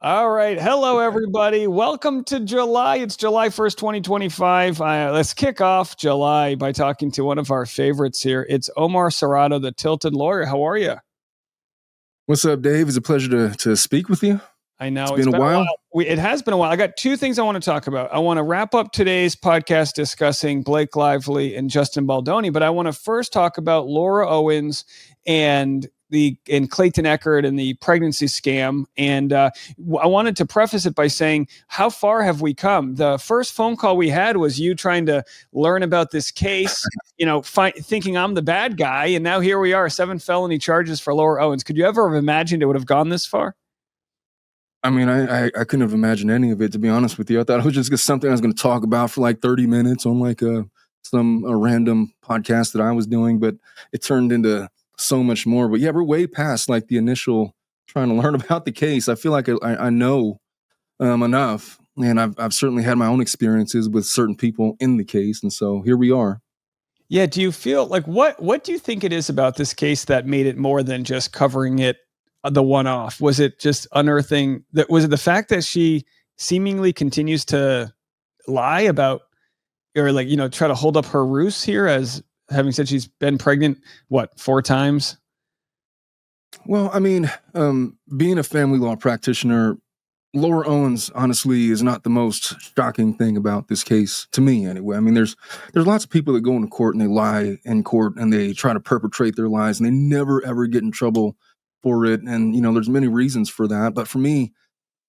All right. Hello, everybody. Welcome to July. It's July 1st, 2025. Let's kick off July by talking to one of our favorites here. It's Omar Serrato, the Tilted Lawyer. How are you? What's up, Dave? It's a pleasure to speak with you. I know It's been a while. It has been a while. I got two things I want to talk about. I want to wrap up today's podcast discussing Blake Lively and Justin Baldoni, but I want to first talk about Laura Owens and Clayton Eckert and the pregnancy scam. And I wanted to preface it by saying, how far have we come? The first phone call we had was you trying to learn about this case, thinking I'm the bad guy. And now here we are, 7 felony charges for Laura Owens. Could you ever have imagined it would have gone this far? I mean, I couldn't have imagined any of it, to be honest with you. I thought it was just something I was going to talk about for like 30 minutes on like a random podcast that I was doing, but it turned into so much more. But yeah, we're way past like the initial trying to learn about the case. I feel like I know enough, and I've certainly had my own experiences with certain people in the case, and so here we are. Yeah, do you feel like what do you think it is about this case that made it more than just covering it the one-off? Was it just unearthing that? Was it the fact that she seemingly continues to lie about, or try to hold up her ruse here, as having said she's been pregnant 4 times? Well, I mean, being a family law practitioner, Laura Owens honestly is not the most shocking thing about this case to me, anyway. I mean, there's lots of people that go into court and they lie in court and they try to perpetrate their lies and they never ever get in trouble for it. And there's many reasons for that. But for me,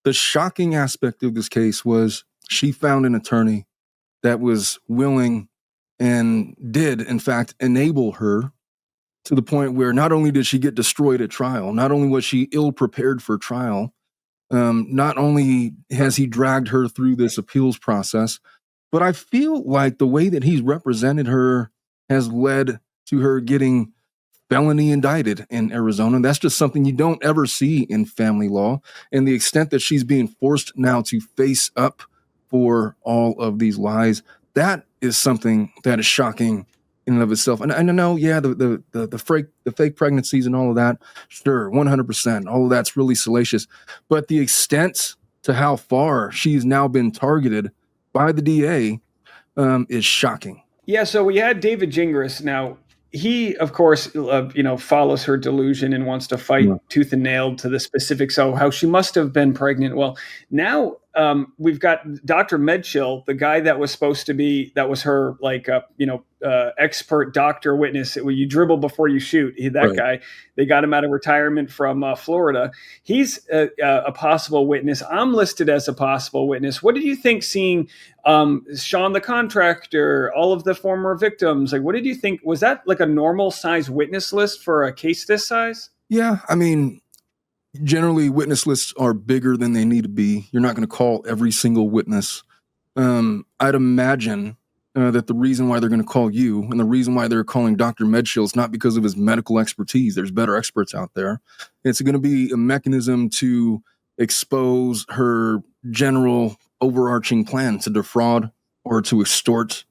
the shocking aspect of this case was she found an attorney that was willing and did, in fact, enable her to the point where not only did she get destroyed at trial, not only was she ill prepared for trial, not only has he dragged her through this appeals process, but I feel like the way that he's represented her has led to her getting felony indicted in Arizona. That's just something you don't ever see in family law. And the extent that she's being forced now to face up for all of these lies, that is something that is shocking in and of itself. And I know, yeah, the fake pregnancies and all of that, sure, 100%, all of that's really salacious. But the extent to how far she's now been targeted by the DA is shocking. Yeah, so we had David Gingras. Now, he, of course, follows her delusion and wants to fight tooth and nail to the specifics of how she must have been pregnant. Well, now we've got Dr. Medchill, the guy that was her expert doctor witness. You dribble before you shoot. That guy, they got him out of retirement from Florida. He's a possible witness. I'm listed as a possible witness. What did you think seeing Sean the contractor, all of the former victims? Like, what did you think? Was that like a normal size witness list for a case this size? Yeah, I mean, generally witness lists are bigger than they need to be. You're not going to call every single witness. I'd imagine that the reason why they're going to call you and the reason why they're calling Dr. Medchill is not because of his medical expertise. There's better experts out there. It's going to be a mechanism to expose her general overarching plan to defraud or to extort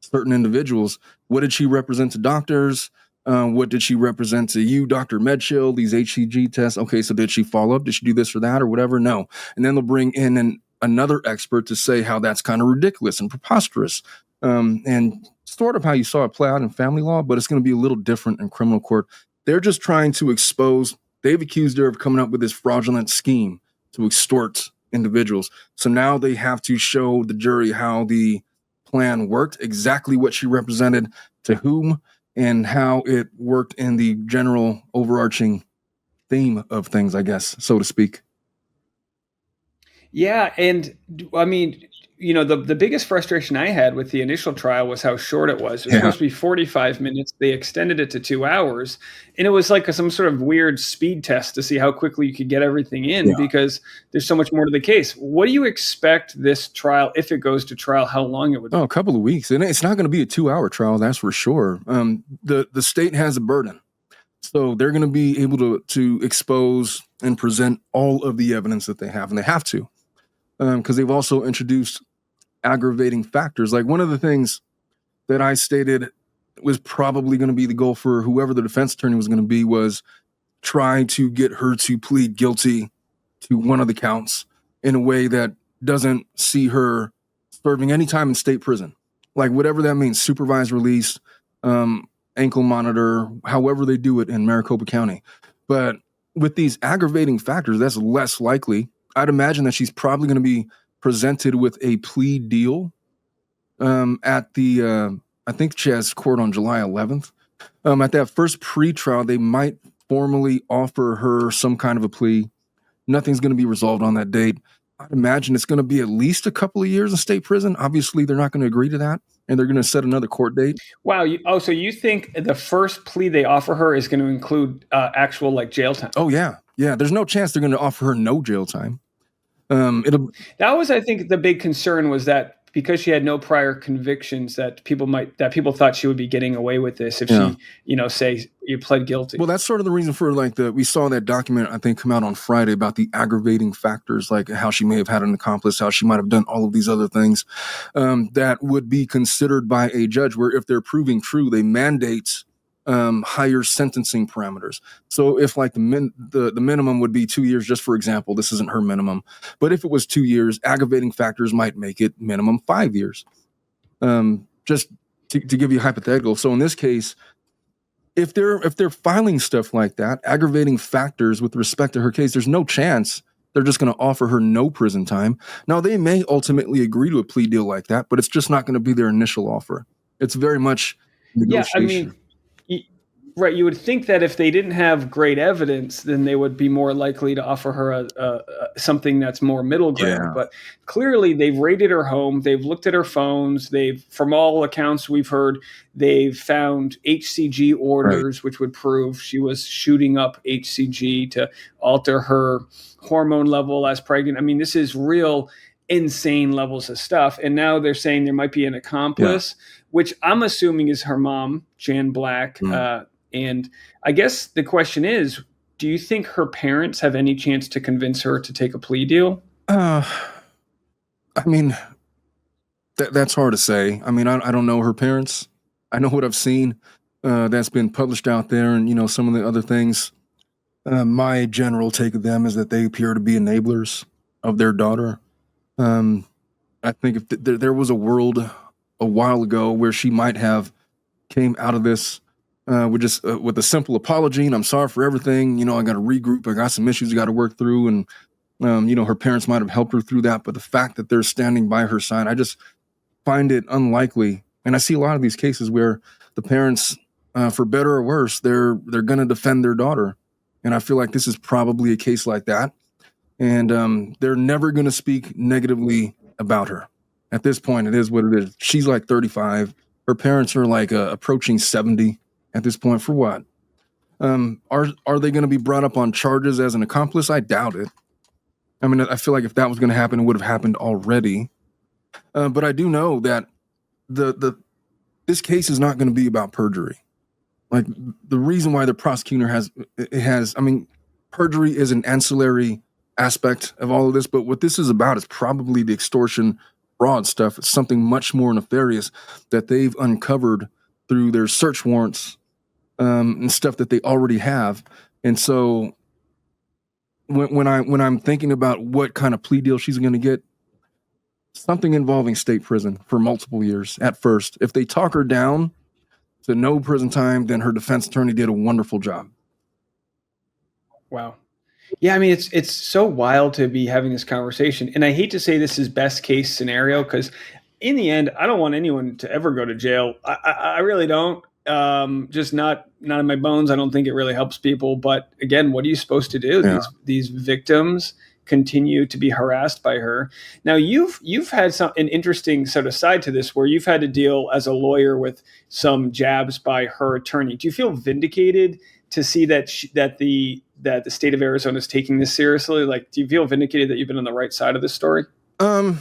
certain individuals. What did she represent to doctors? What did she represent to you, Dr. Medchill, these HCG tests? Okay, so did she follow up? Did she do this or that or whatever? No. And then they'll bring in another expert to say how that's kind of ridiculous and preposterous. And sort of how you saw it play out in family law, but it's going to be a little different in criminal court. They're just trying to expose, they've accused her of coming up with this fraudulent scheme to extort individuals. So now they have to show the jury how the plan worked, exactly what she represented to whom, and how it worked in the general overarching theme of things, I guess, so to speak. Yeah, and I mean, the biggest frustration I had with the initial trial was how short it was. It was supposed to be 45 minutes. They extended it to 2 hours, and it was like some sort of weird speed test to see how quickly you could get everything in because there's so much more to the case. What do you expect this trial, if it goes to trial, how long it would be? Oh, a couple of weeks. And it's not going to be a 2-hour trial, that's for sure. The state has a burden. So they're going to be able to expose and present all of the evidence that they have, and they have to. Because they've also introduced aggravating factors. Like one of the things that I stated was probably going to be the goal for whoever the defense attorney was going to be was try to get her to plead guilty to one of the counts in a way that doesn't see her serving any time in state prison. Like whatever that means, supervised release, ankle monitor, however they do it in Maricopa County. But with these aggravating factors, that's less likely. I'd imagine that she's probably going to be presented with a plea deal at the, I think she has court on July 11th. At that first pre-trial, they might formally offer her some kind of a plea. Nothing's going to be resolved on that date. I'd imagine it's going to be at least a couple of years in state prison. Obviously, they're not going to agree to that, and they're going to set another court date. Wow. So you think the first plea they offer her is going to include actual like jail time? Oh, yeah. Yeah, there's no chance they're going to offer her no jail time. That was, I think, the big concern was that because she had no prior convictions, that people thought she would be getting away with this if she, say you pled guilty. Well, that's sort of the reason for we saw that document, I think, come out on Friday about the aggravating factors, like how she may have had an accomplice, how she might have done all of these other things that would be considered by a judge, where if they're proving true, they mandate higher sentencing parameters. So if like the minimum would be 2 years, just for example, this isn't her minimum, but if it was 2 years, aggravating factors might make it minimum 5 years. Just to give you a hypothetical. So in this case, if they're filing stuff like that, aggravating factors with respect to her case, there's no chance they're just going to offer her no prison time. Now, they may ultimately agree to a plea deal like that, but it's just not going to be their initial offer. It's very much negotiation. Yeah, right. You would think that if they didn't have great evidence, then they would be more likely to offer her something that's more middle ground. Yeah. But clearly, they've raided her home. They've looked at her phones. From all accounts we've heard, they've found HCG orders, which would prove she was shooting up HCG to alter her hormone level as pregnant. I mean, this is real insane levels of stuff. And now they're saying there might be an accomplice, which I'm assuming is her mom, Jan Black. And I guess the question is, do you think her parents have any chance to convince her to take a plea deal? I mean, that's hard to say. I mean, I don't know her parents. I know what I've seen that's been published out there, and some of the other things. My general take of them is that they appear to be enablers of their daughter. I think if there was a world a while ago where she might have came out of this with a simple apology, and I'm sorry for everything. I got to regroup. I got some issues I got to work through, and her parents might have helped her through that. But the fact that they're standing by her side, I just find it unlikely. And I see a lot of these cases where the parents, for better or worse, they're going to defend their daughter, and I feel like this is probably a case like that. And they're never going to speak negatively about her. At this point, it is what it is. She's like 35. Her parents are like approaching 70 at this point. For what? Are they going to be brought up on charges as an accomplice? I doubt it. I mean, I feel like if that was going to happen, it would have happened already. But I do know that this case is not going to be about perjury. Like, the reason why the prosecutor has, perjury is an ancillary aspect of all of this, but what this is about is probably the extortion fraud stuff. It's something much more nefarious that they've uncovered through their search warrants and stuff that they already have. And so when I'm thinking about what kind of plea deal she's going to get, something involving state prison for multiple years at first. If they talk her down to no prison time, then her defense attorney did a wonderful job. Wow. Yeah, I mean, it's so wild to be having this conversation. And I hate to say this is best case scenario, because in the end, I don't want anyone to ever go to jail. I really don't. Just not in my bones. I don't think it really helps people. But again, what are you supposed to do? Yeah. These victims continue to be harassed by her. Now, you've had an interesting sort of side to this, where you've had to deal as a lawyer with some jabs by her attorney. Do you feel vindicated to see that that the state of Arizona is taking this seriously? Like, do you feel vindicated that you've been on the right side of this story? I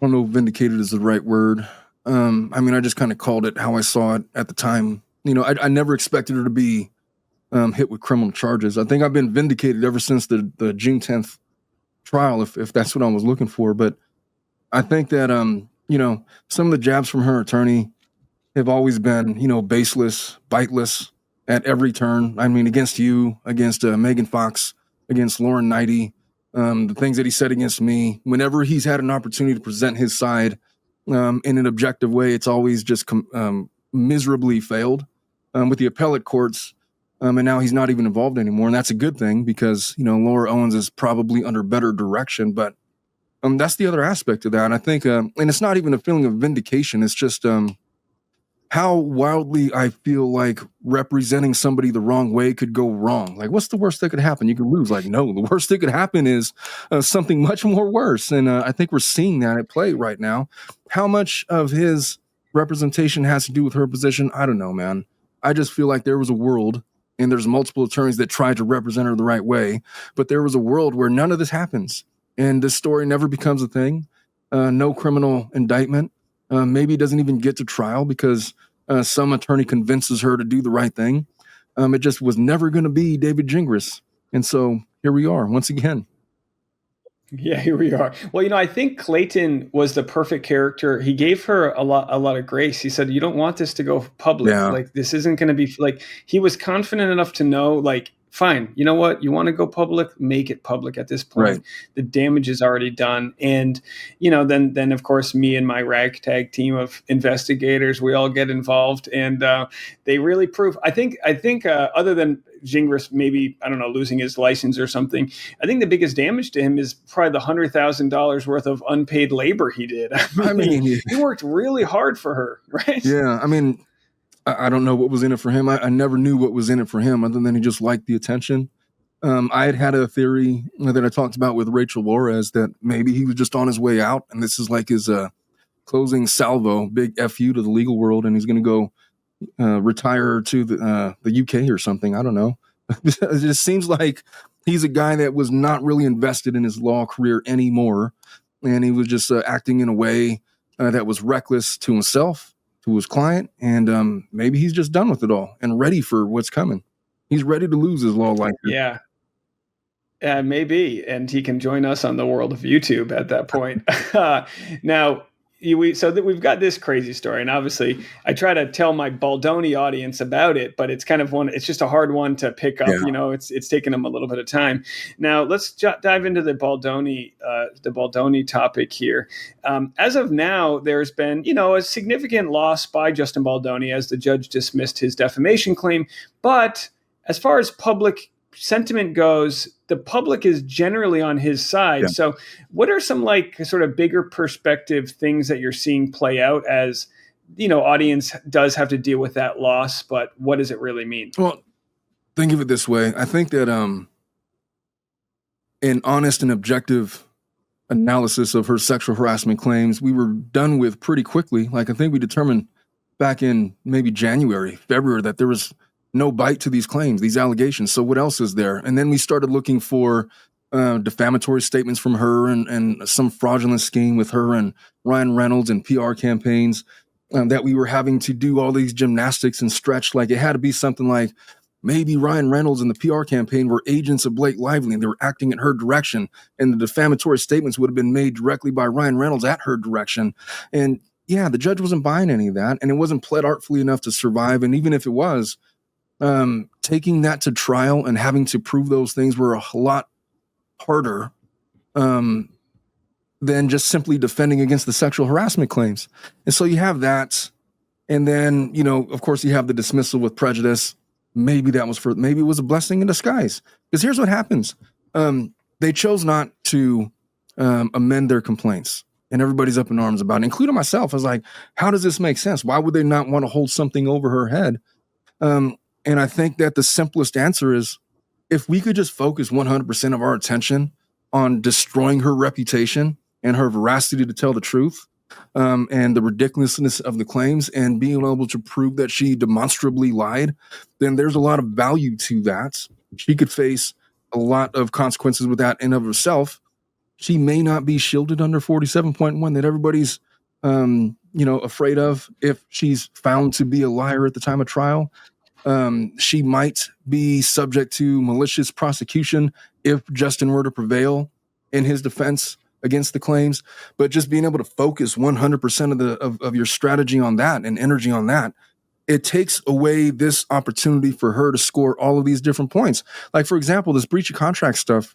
don't know if vindicated is the right word. I just kind of called it how I saw it at the time. I never expected her to be hit with criminal charges. I think I've been vindicated ever since the June 10th trial, if that's what I was looking for. But I think that, some of the jabs from her attorney have always been, baseless, biteless at every turn. I mean, against you, against Megan Fox, against Lauren Knighty. the things that he said against me. Whenever he's had an opportunity to present his side in an objective way, it's always just miserably failed with the appellate courts. And now he's not even involved anymore. And that's a good thing because, Laura Owens is probably under better direction. But that's the other aspect of that. And I think, and it's not even a feeling of vindication. It's just how wildly I feel like representing somebody the wrong way could go wrong. Like, what's the worst that could happen? You could lose. Like, no, the worst that could happen is something much more worse. And I think we're seeing that at play right now. How much of his representation has to do with her position? I don't know, man. I just feel like there was a world, and there's multiple attorneys that tried to represent her the right way, but there was a world where none of this happens. And this story never becomes a thing. No criminal indictment. Maybe it doesn't even get to trial because some attorney convinces her to do the right thing. It just was never going to be David Gingras. And so here we are once again. Yeah, here we are. Well, I think Clayton was the perfect character. He gave her a lot of grace. He said, "You don't want this to go public. Yeah. Like, this isn't going to be like." He was confident enough to know, like, fine, you know what? You want to go public? Make it public at this point. Right. The damage is already done. And, then of course, me and my ragtag team of investigators, we all get involved, and they really prove. I think other than Gingras maybe, I don't know, losing his license or something, I think the biggest damage to him is probably the $100,000 worth of unpaid labor he did. I mean, he worked really hard for her, right? Yeah. I mean, I don't know what was in it for him. I never knew what was in it for him other than he just liked the attention. I had a theory that I talked about with Rachel Juarez that maybe he was just on his way out, and this is like his closing salvo, big FU to the legal world, and he's going to go retire to the UK or something. I don't know. It just seems like he's a guy that was not really invested in his law career anymore, and he was just acting in a way that was reckless to himself, to his client, and maybe he's just done with it all and ready for what's coming. He's ready to lose his law license. Yeah. Maybe, and he can join us on the world of YouTube at that point. Now, we've got this crazy story, and obviously, I try to tell my Baldoni audience about it, but it's kind of it's just a hard one to pick up. Yeah. It's taken them a little bit of time. Now, let's dive into the Baldoni topic here. As of now, there's been a significant loss by Justin Baldoni as the judge dismissed his defamation claim, but as far as public sentiment goes, the public is generally on his side. Yeah. So what are some sort of bigger perspective things that you're seeing play out as, audience does have to deal with that loss, but what does it really mean? Well, think of it this way. I think that an honest and objective analysis of her sexual harassment claims, we were done with pretty quickly. Like, I think we determined back in maybe January, February, that there was no bite to these claims, these allegations. So what else is there? And then we started looking for defamatory statements from her and some fraudulent scheme with her and Ryan Reynolds and PR campaigns that we were having to do all these gymnastics and stretch. Like, it had to be something like maybe Ryan Reynolds and the PR campaign were agents of Blake Lively and they were acting in her direction. And the defamatory statements would have been made directly by Ryan Reynolds at her direction. And yeah, the judge wasn't buying any of that. And it wasn't pled artfully enough to survive. And even if it was, taking that to trial and having to prove those things were a lot harder than just simply defending against the sexual harassment claims. And so you have that. And then, of course, you have the dismissal with prejudice. Maybe it was a blessing in disguise. Because here's what happens. They chose not to amend their complaints. And everybody's up in arms about it, including myself. I was like, how does this make sense? Why would they not want to hold something over her head? And I think that the simplest answer is if we could just focus 100% of our attention on destroying her reputation and her veracity to tell the truth, and the ridiculousness of the claims and being able to prove that she demonstrably lied, then there's a lot of value to that. She could face a lot of consequences with that in of herself. She may not be shielded under 47.1 that everybody's afraid of if she's found to be a liar at the time of trial. She might be subject to malicious prosecution if Justin were to prevail in his defense against the claims. But just being able to focus 100% of your strategy on that and energy on that, it takes away this opportunity for her to score all of these different points. Like, for example, this breach of contract stuff.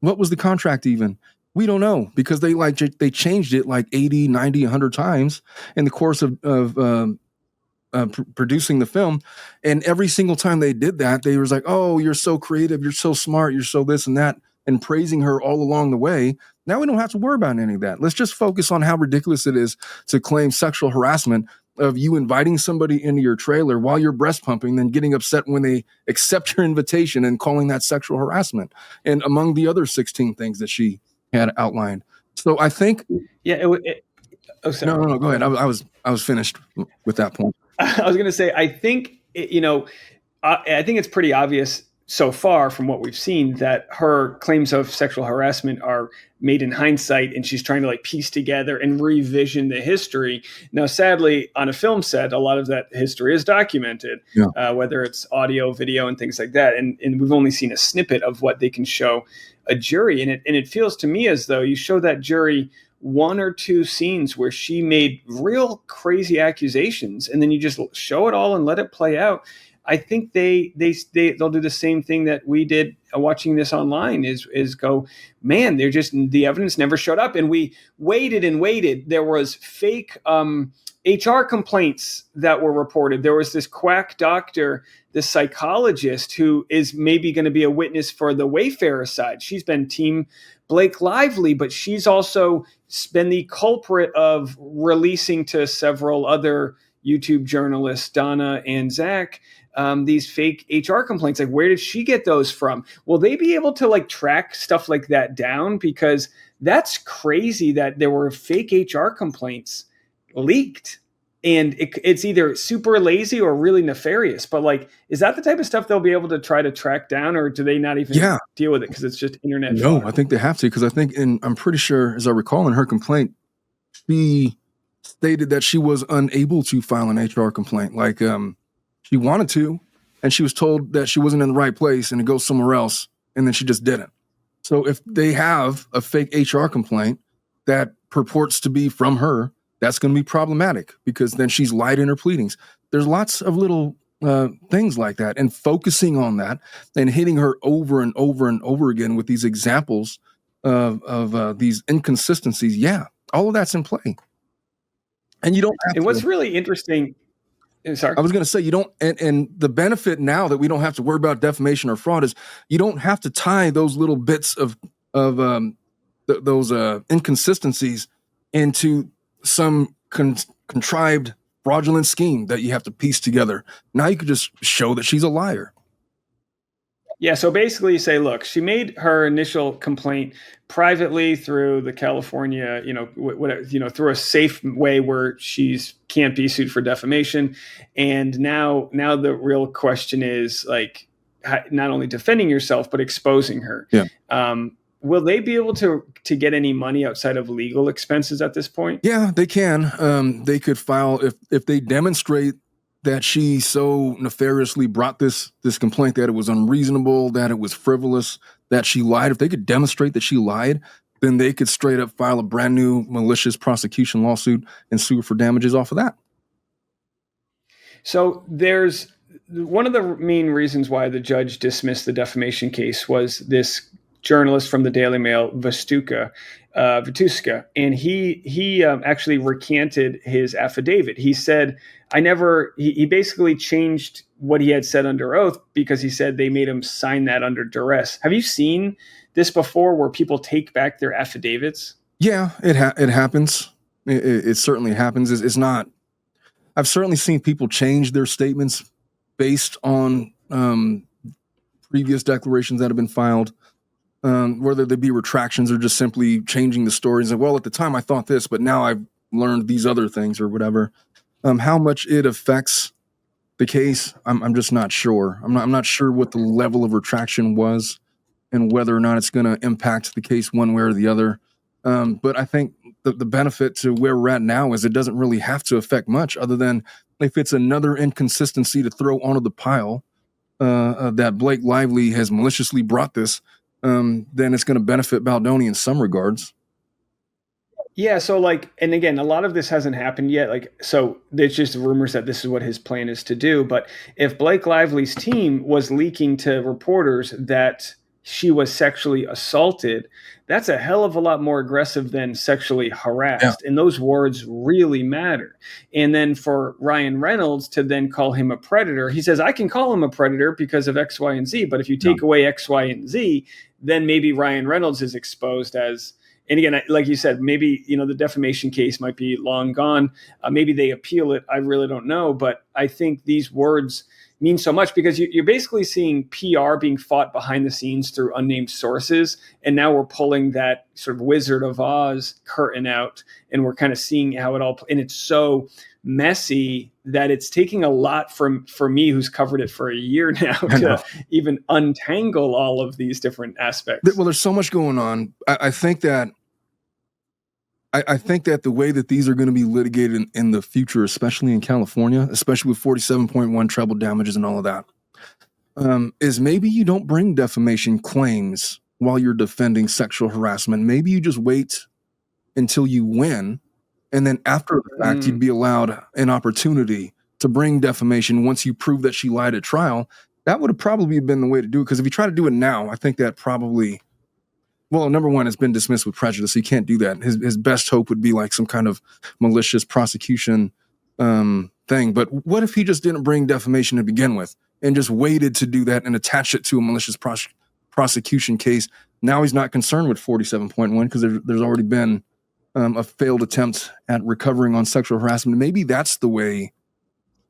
What was the contract even? We don't know because they changed it like 80, 90, 100 times in the course of producing the film. And every single time they did that, they was like, oh, you're so creative, you're so smart, you're so this and that, and praising her all along the way. Now we don't have to worry about any of that. Let's just focus on how ridiculous it is to claim sexual harassment of you inviting somebody into your trailer while you're breast pumping, then getting upset when they accept your invitation and calling that sexual harassment. And among the other 16 things that she had outlined. So I think. Yeah. Oh, sorry. No. Go ahead. I was finished with that point. I was going to say, I think, I think it's pretty obvious so far from what we've seen that her claims of sexual harassment are made in hindsight, and she's trying to like piece together and revision the history. Now, sadly, on a film set, a lot of that history is documented, whether it's audio, video, and things like that. And we've only seen a snippet of what they can show a jury. And it feels to me as though you show that jury one or two scenes where she made real crazy accusations, and then you just show it all and let it play out. I think they'll do the same thing that we did watching this online is go, man, they're just, the evidence never showed up. And we waited and waited. There was fake HR complaints that were reported. There was this quack doctor, this psychologist who is maybe going to be a witness for the Wayfarer side. She's been team Blake Lively, but she's also been the culprit of releasing to several other YouTube journalists, Donna and Zach, these fake HR complaints. Like, where did she get those from? Will they be able to like track stuff like that down? Because that's crazy that there were fake HR complaints leaked. And it's either super lazy or really nefarious. But like, is that the type of stuff they'll be able to try to track down, or do they not even deal with it because it's just internet? No, fodder? I think they have to, because I think, and I'm pretty sure, as I recall in her complaint, she stated that she was unable to file an HR complaint. Like, she wanted to, and she was told that she wasn't in the right place and to go somewhere else, and then she just didn't. So if they have a fake HR complaint that purports to be from her, that's going to be problematic, because then she's lied in her pleadings. There's lots of little things like that, and focusing on that and hitting her over and over and over again with these examples of these inconsistencies. Yeah, all of that's in play. And you don't have and what's really interesting, sorry, I was going to say, you don't, and the benefit now that we don't have to worry about defamation or fraud is you don't have to tie those little bits of those inconsistencies into some contrived fraudulent scheme that you have to piece together. Now you could just show that she's a liar. Yeah, so basically you say, look, she made her initial complaint privately through the California, through a safe way where she's can't be sued for defamation. And now the real question is like not only defending yourself, but exposing her. Yeah. Will they be able to get any money outside of legal expenses at this point? Yeah, they can. They could file if they demonstrate that she so nefariously brought this complaint, that it was unreasonable, that it was frivolous, that she lied. If they could demonstrate that she lied, then they could straight up file a brand new malicious prosecution lawsuit and sue for damages off of that. So there's one of the main reasons why the judge dismissed the defamation case was this journalist from the Daily Mail, Vituska, and he actually recanted his affidavit. He said, he basically changed what he had said under oath because he said they made him sign that under duress. Have you seen this before where people take back their affidavits? Yeah, it happens. It certainly happens. It's not, I've certainly seen people change their statements based on previous declarations that have been filed. Whether they be retractions or just simply changing the stories. And well, at the time I thought this, but now I've learned these other things or whatever. How much it affects the case, I'm just not sure. I'm not sure what the level of retraction was and whether or not it's going to impact the case one way or the other. But I think the benefit to where we're at now is it doesn't really have to affect much, other than if it's another inconsistency to throw onto the pile that Blake Lively has maliciously brought this, then it's going to benefit Baldoni in some regards. Yeah, so like, and again, a lot of this hasn't happened yet. Like, so there's just rumors that this is what his plan is to do. But if Blake Lively's team was leaking to reporters that she was sexually assaulted, that's a hell of a lot more aggressive than sexually Yeah. harassed. And those words really matter. And then for Ryan Reynolds to then call him a predator, he says, I can call him a predator because of X, Y, and Z. But if you Yeah. take away X, Y, and Z, then maybe Ryan Reynolds is exposed as, and again, like you said, maybe, the defamation case might be long gone. Maybe they appeal it. I really don't know. But I think these words mean so much because you're basically seeing PR being fought behind the scenes through unnamed sources. And now we're pulling that sort of Wizard of Oz curtain out, and we're kind of seeing how it all, and it's so messy that it's taking a lot for me, who's covered it for a year now, to even untangle all of these different aspects. Well, there's so much going on. I think that the way that these are going to be litigated in the future, especially in California, especially with 47.1 treble damages and all of that, is maybe you don't bring defamation claims while you're defending sexual harassment. Maybe you just wait until you win, and then after the fact, you'd be allowed an opportunity to bring defamation once you prove that she lied at trial. That would have probably been the way to do it, because if you try to do it now, I think that probably... Well, number one, it's been dismissed with prejudice. So you can't do that. His best hope would be like some kind of malicious prosecution thing. But what if he just didn't bring defamation to begin with and just waited to do that and attach it to a malicious prosecution case? Now he's not concerned with 47.1 because there's already been a failed attempt at recovering on sexual harassment. Maybe that's the way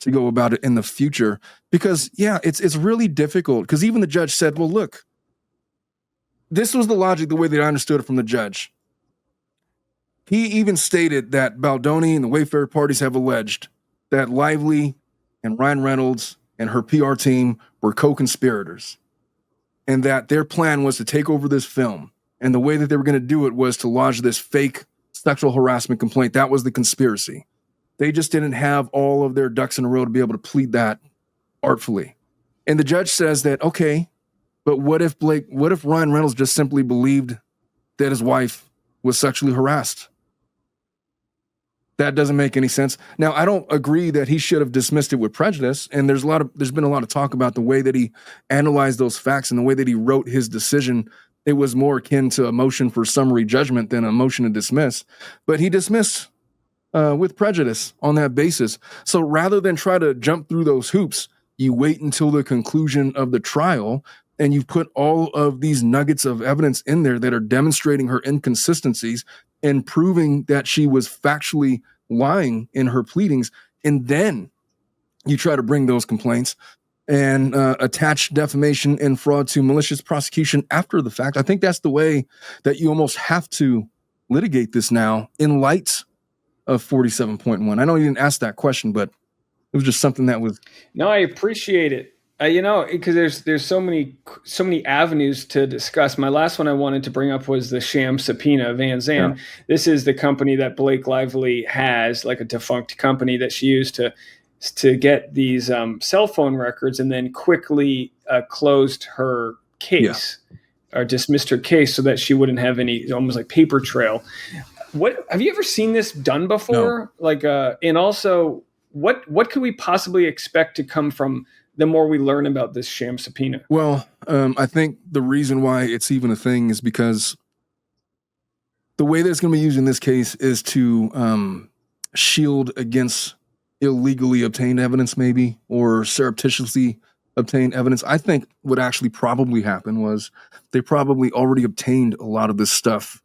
to go about it in the future. Because, yeah, it's really difficult, because even the judge said, well, look, this was the logic, the way that I understood it from the judge. He even stated that Baldoni and the Wayfair parties have alleged that Lively and Ryan Reynolds and her PR team were co-conspirators, and that their plan was to take over this film. And the way that they were going to do it was to lodge this fake sexual harassment complaint. That was the conspiracy. They just didn't have all of their ducks in a row to be able to plead that artfully. And the judge says that, okay, but what if Ryan Reynolds just simply believed that his wife was sexually harassed? That doesn't make any sense. Now, I don't agree that he should have dismissed it with prejudice. And there's been a lot of talk about the way that he analyzed those facts and the way that he wrote his decision. It was more akin to a motion for summary judgment than a motion to dismiss. But he dismissed with prejudice on that basis. So rather than try to jump through those hoops, you wait until the conclusion of the trial, and you've put all of these nuggets of evidence in there that are demonstrating her inconsistencies and proving that she was factually lying in her pleadings. And then you try to bring those complaints and attach defamation and fraud to malicious prosecution after the fact. I think that's the way that you almost have to litigate this now in light of 47.1. I know you didn't ask that question, but it was just something that was... No, I appreciate it. Because there's so many avenues to discuss. My last one I wanted to bring up was the sham subpoena, Van Zandt. Yeah. This is the company that Blake Lively has, like a defunct company that she used to get these cell phone records, and then quickly closed her case, or dismissed her case so that she wouldn't have any, almost like paper trail. What have you ever seen this done before? No. Like, and also, what could we possibly expect to come from the more we learn about this sham subpoena? Well, I think the reason why it's even a thing is because the way that it's going to be used in this case is to shield against illegally obtained evidence, maybe, or surreptitiously obtained evidence. I think what actually probably happened was they probably already obtained a lot of this stuff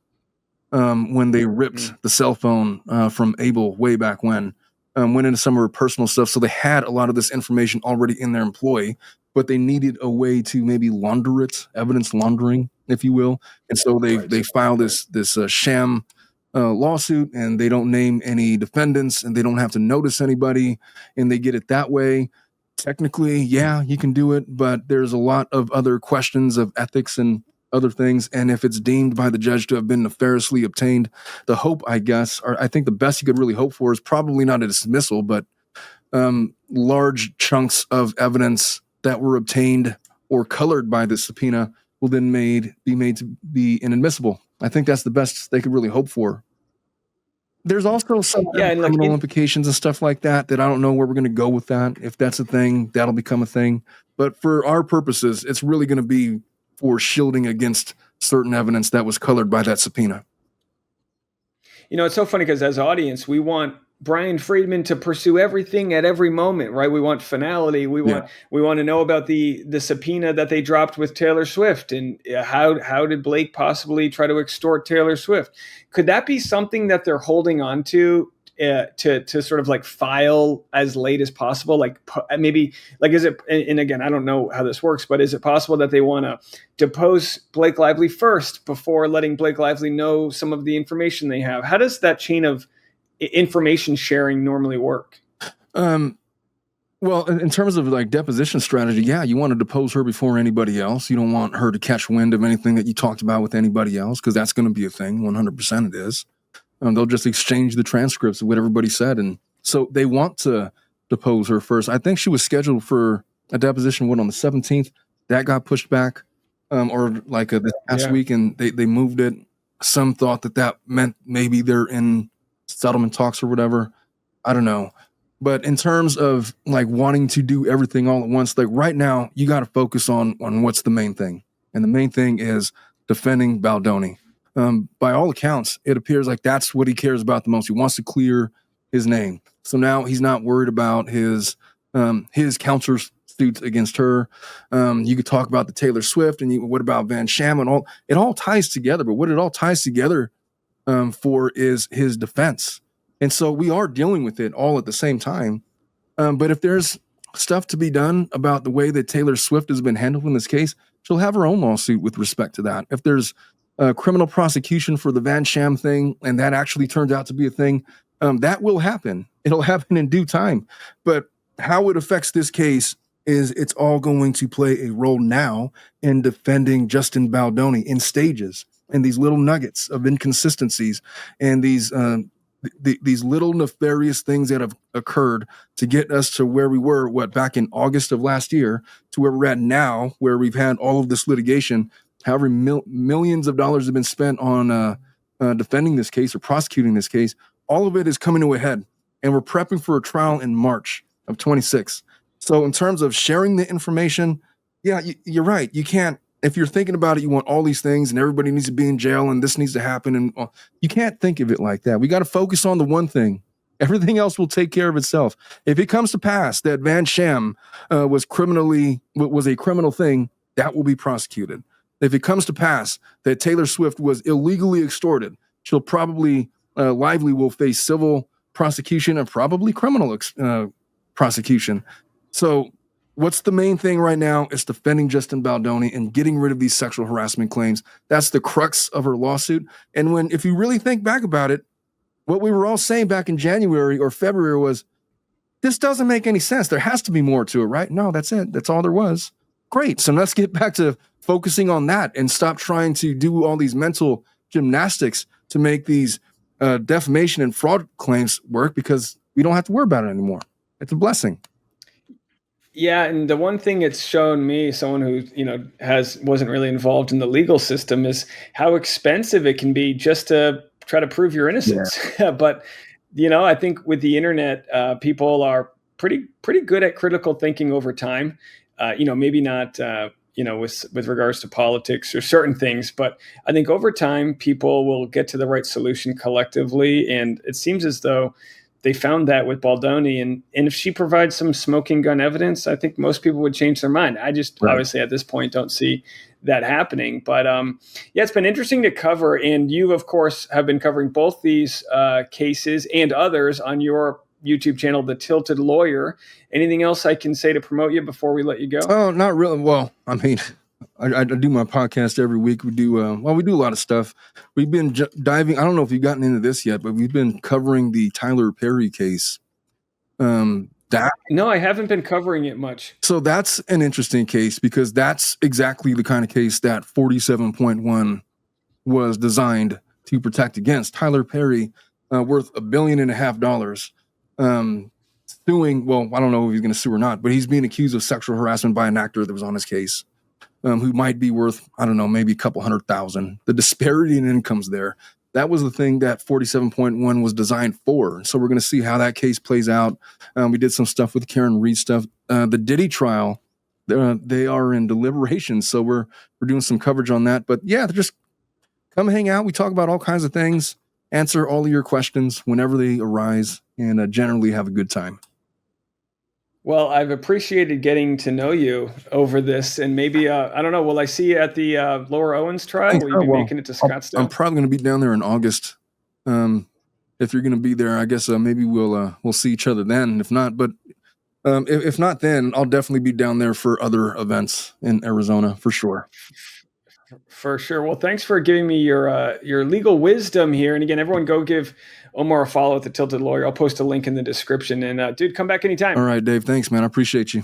when they ripped the cell phone from Abel way back when. Went into some of her personal stuff. So they had a lot of this information already in their employ, but they needed a way to maybe launder it, evidence laundering, if you will. And so they file this sham lawsuit, and they don't name any defendants, and they don't have to notice anybody, and they get it that way. Technically, yeah, you can do it, but there's a lot of other questions of ethics and other things. And if it's deemed by the judge to have been nefariously obtained, the hope, I guess, or I think the best you could really hope for is probably not a dismissal, but large chunks of evidence that were obtained or colored by the subpoena will then be made to be inadmissible. I think that's the best they could really hope for. There's also some criminal implications and stuff like that I don't know where we're going to go with that. If that's a thing, that'll become a thing. But for our purposes, it's really going to be for shielding against certain evidence that was colored by that subpoena. It's so funny because as audience, we want Brian Friedman to pursue everything at every moment, right? We want finality. We want to know about the subpoena that they dropped with Taylor Swift, and how did Blake possibly try to extort Taylor Swift? Could that be something that they're holding on to sort of like file as late as possible? Like maybe like is it? And again, I don't know how this works, but is it possible that they want to depose Blake Lively first before letting Blake Lively know some of the information they have? How does that chain of information sharing normally work? Well, in terms of like deposition strategy, yeah, you want to depose her before anybody else. You don't want her to catch wind of anything that you talked about with anybody else, because that's going to be a thing. 100% it is. They'll just exchange the transcripts of what everybody said. And so they want to depose her first. I think she was scheduled for a deposition, on the 17th. That got pushed back, or like this past week, and they moved it. Some thought that meant maybe they're in settlement talks or whatever. I don't know. But in terms of like wanting to do everything all at once, like right now, you got to focus on what's the main thing. And the main thing is defending Baldoni. By all accounts, it appears like that's what he cares about the most. He wants to clear his name. So now he's not worried about his countersuits against her. You could talk about the Taylor Swift, and what about Van Sham and all. It all ties together. But what it all ties together for is his defense. And so we are dealing with it all at the same time. But if there's stuff to be done about the way that Taylor Swift has been handled in this case, she'll have her own lawsuit with respect to that. If there's criminal prosecution for the Van Sham thing, and that actually turns out to be a thing, that will happen. It'll happen in due time. But how it affects this case is it's all going to play a role now in defending Justin Baldoni in stages, and these little nuggets of inconsistencies and these little nefarious things that have occurred to get us to where we were, back in August of last year, to where we're at now, where we've had all of this litigation. However, millions of dollars have been spent on defending this case or prosecuting this case. All of it is coming to a head, and we're prepping for a trial in March of 26. So in terms of sharing the information, yeah, you're right. You can't, if you're thinking about it, you want all these things and everybody needs to be in jail and this needs to happen. And you can't think of it like that. We got to focus on the one thing. Everything else will take care of itself. If it comes to pass that Van Sham was a criminal thing, that will be prosecuted. If it comes to pass that Taylor Swift was illegally extorted, she'll probably, Lively will face civil prosecution and probably criminal prosecution. So what's the main thing right now is defending Justin Baldoni and getting rid of these sexual harassment claims. That's the crux of her lawsuit. And if you really think back about it, what we were all saying back in January or February was, this doesn't make any sense. There has to be more to it, right? No, that's it. That's all there was. Great. So let's get back to focusing on that and stop trying to do all these mental gymnastics to make these defamation and fraud claims work, because we don't have to worry about it anymore. It's a blessing. Yeah, and the one thing it's shown me, someone who wasn't really involved in the legal system, is how expensive it can be just to try to prove your innocence. Yeah. But I think with the internet, people are pretty good at critical thinking over time. Maybe not with regards to politics or certain things, but I think over time people will get to the right solution collectively, and it seems as though they found that with Baldoni, and if she provides some smoking gun evidence, I think most people would change their mind. I just obviously at this point don't see that happening. But it's been interesting to cover, and you of course have been covering both these cases and others on your YouTube channel, The Tilted Lawyer. Anything else I can say to promote you before we let you go? Oh, not really. Well, I mean, I do my podcast every week. We do a lot of stuff. We've been diving. I don't know if you've gotten into this yet, but we've been covering the Tyler Perry case. No, I haven't been covering it much. So that's an interesting case, because that's exactly the kind of case that 47.1 was designed to protect against. Tyler Perry, worth $1.5 billion, suing. Well, I don't know if he's going to sue or not, but he's being accused of sexual harassment by an actor that was on his case. Who might be worth, I don't know, maybe a couple $100,000. The disparity in incomes there. That was the thing that 47.1 was designed for. So we're going to see how that case plays out. We did some stuff with Karen Reed stuff. The Diddy trial They are in deliberation, so we're doing some coverage on that. But yeah, just come hang out. We talk about all kinds of things, answer all of your questions whenever they arise, and generally have a good time. Well, I've appreciated getting to know you over this, and maybe I don't know. Will I see you at the Lower Owens trial? Thanks. Will you Oh, be well, making it to I'm Scottsdale? probably going to be down there in August. Um, if you're going to be there, I guess maybe we'll see each other then. If not, but if not, then I'll definitely be down there for other events in Arizona for sure. For sure. Well, thanks for giving me your legal wisdom here. And again, everyone go give Omar a follow at the Tilted Lawyer. I'll post a link in the description. And dude, come back All anytime. right, Dave. Thanks, man. I appreciate you.